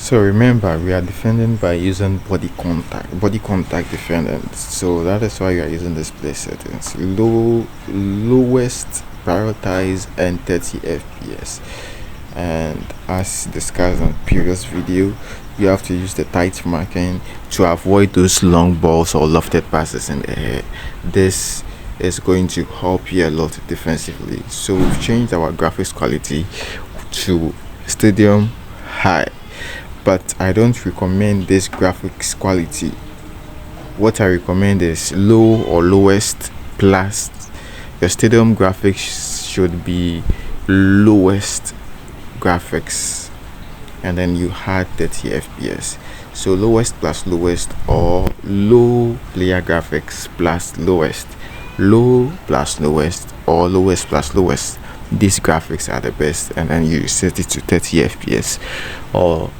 So remember, we are defending by using body contact defending. So that is why we are using display settings. Lowest prioritize and 30 FPS. And as discussed on previous video, you have to use the tight marking to avoid those long balls or lofted passes in the air. This is going to help you a lot defensively. So we've changed our graphics quality to stadium high, but I don't recommend this graphics quality. What I recommend is low or lowest plus. Your stadium graphics should be lowest graphics, and then you had 30 FPS. So lowest plus lowest, or low player graphics plus lowest, low plus lowest, or lowest plus lowest. These graphics are the best, and then you set it to 30 FPS, or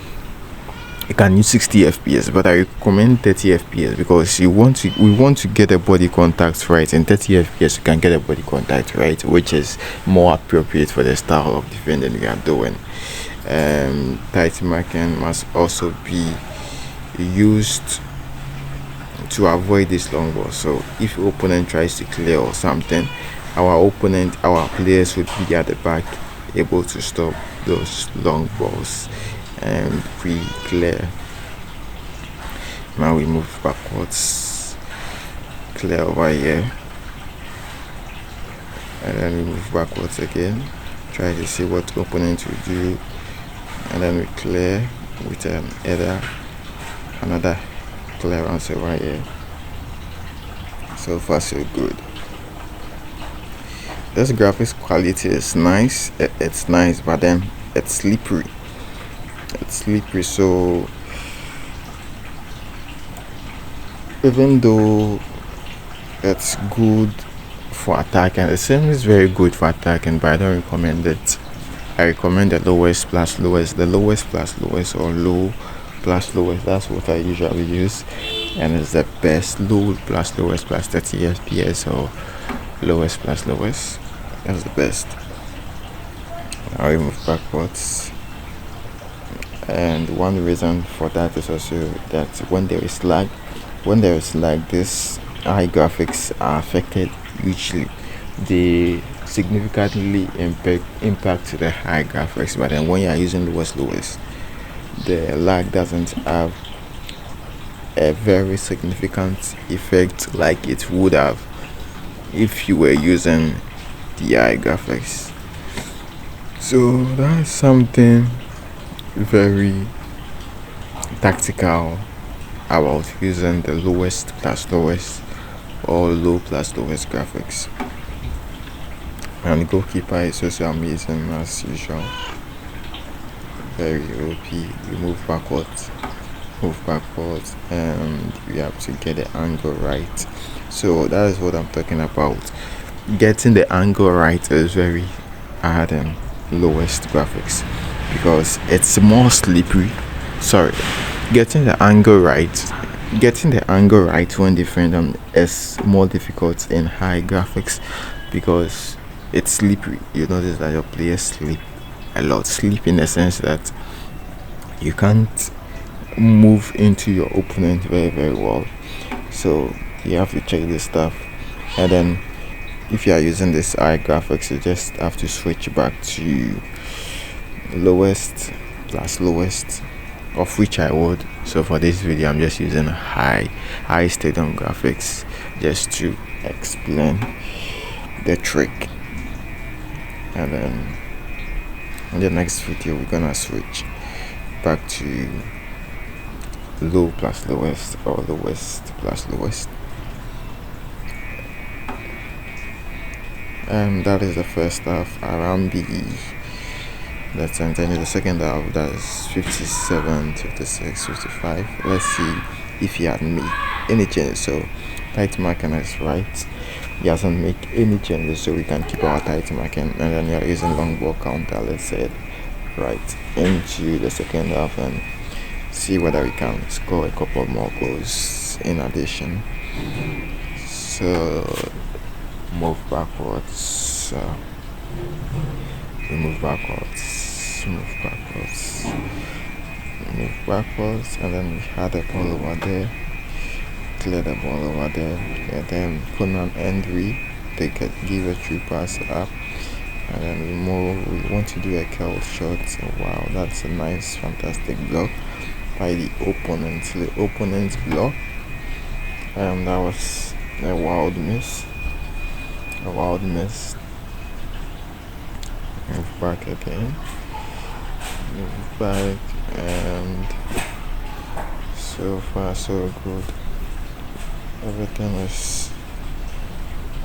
you can use 60 FPS, but I recommend 30 FPS because we want to get a body contact right. In 30 FPS you can get a body contact right, which is more appropriate for the style of defending we are doing. Tight marking must also be used to avoid this long ball. So if your opponent tries to clear or something, our players would be at the back, able to stop those long balls, and we clear. Now we move backwards, clear over here, and then we move backwards again, try to see what the opponent will do, and then we clear with another clearance over here. So far so good. This graphics quality is nice. It's nice, but then it's slippery. So even though it's good for attacking, the same is very good for attacking, but I don't recommend it. I recommend the lowest plus lowest, or low plus lowest. That's what I usually use, and it's the best. Low plus lowest plus 30 FPS, or lowest plus lowest. That's the best. Now we move backwards. And one reason for that is also that when there is lag, this high graphics are affected. Usually they significantly impact the high graphics, but then when you are using lowest, the lag doesn't have a very significant effect like it would have if you were using the high graphics. So that's something very tactical about using the lowest plus lowest, or low plus lowest graphics. And goalkeeper is also amazing as usual, very OP. We move backwards, and we have to get the angle right. So that is what I'm talking about. Getting the angle right is very hard in lowest graphics because it's more slippery. Getting the angle right when defending is more difficult in high graphics because it's slippery. You notice that your players sleep a lot. Sleep in the sense that you can't move into your opponent very, very well. So you have to check this stuff, and then if you are using this high graphics, you just have to switch back to lowest plus lowest, of which I would. So for this video I'm just using high stadium graphics just to explain the trick, and then in the next video we're gonna switch back to low plus lowest, or lowest plus lowest. And that is the first half around that's and then the second half, that's 57, 56, 55. Let's see if he had made any changes. So tight marking is right. He hasn't made any changes, so we can keep our tight marking, and then you're using long ball counter, let's say, right into the second half and see whether we can score a couple more goals in addition. So move backwards, move backwards, move backwards, and then we had a ball over there, clear the ball over there, and then Conan Henry give a true pass up, and then we want to do a curl shot. Wow, that's a nice, fantastic block by the opponent's block. That was a wild miss. Move back again. Move back, and so far so good. Everything is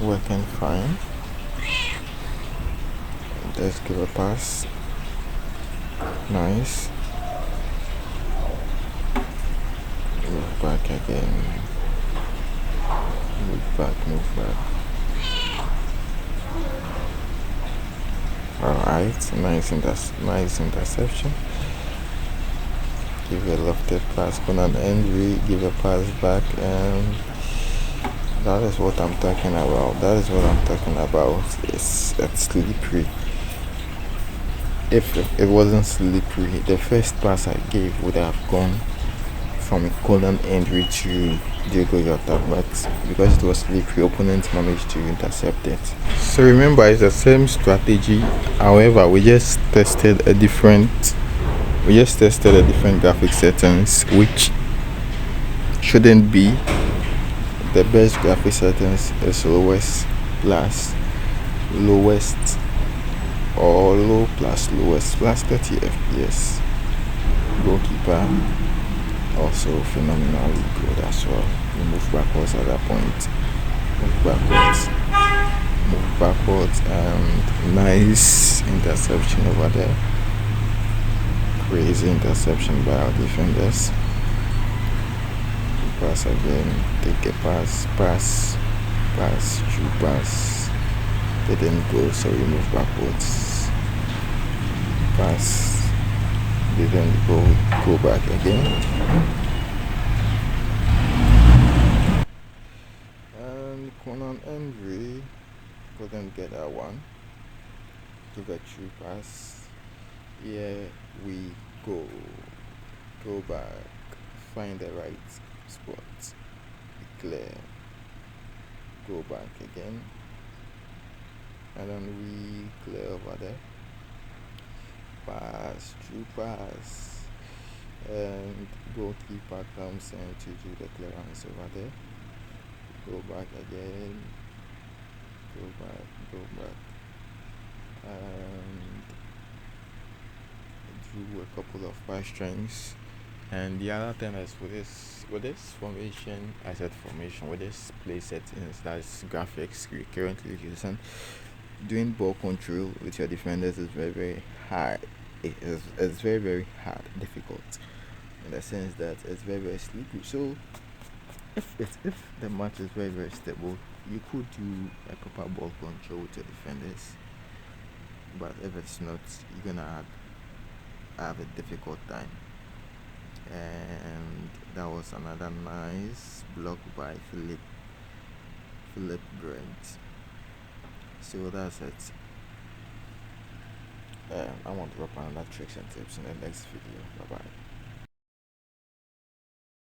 working fine. Let's give a pass. Nice. Move back again. Move back. Alright, nice interception. Give a lofted pass. Conan Henry, give a pass back, and that is what I'm talking about. It's slippery. If it wasn't slippery, the first pass I gave would have gone from Conan Henry to Diego Jota, but because it was slippery, opponents managed to intercept it. So remember, it's the same strategy. However, we just tested a different graphic settings, which shouldn't be the best. Graphic settings is lowest or low plus lowest plus 30 FPS. Goalkeeper also phenomenally good as well. We move backwards at that point. Move backwards, and nice interception over there. Crazy interception by our defenders. Pass again, take a pass, true pass. They didn't go, so we move backwards. Pass, didn't go back again. And Conan Henry couldn't get that one. Give a true pass. Here we go. Go back. Find the right spot. Clear. Go back again. And then we clear over there. Pass, true pass. And goalkeeper comes in to do the clearance over there. Go back again. Go back. And drew a couple of pass strings. And the other thing is with this formation, with this play settings, that's graphics we're currently using, doing ball control with your defenders is very, very hard. It's very, very hard, difficult, in the sense that it's very, very slippery. So if the match is very, very stable, you could do a proper ball control with your defenders. But if it's not, you're gonna have a difficult time. And that was another nice block by Philip Brent. So that's it. I want to drop another tricks and tips in the next video. Bye bye.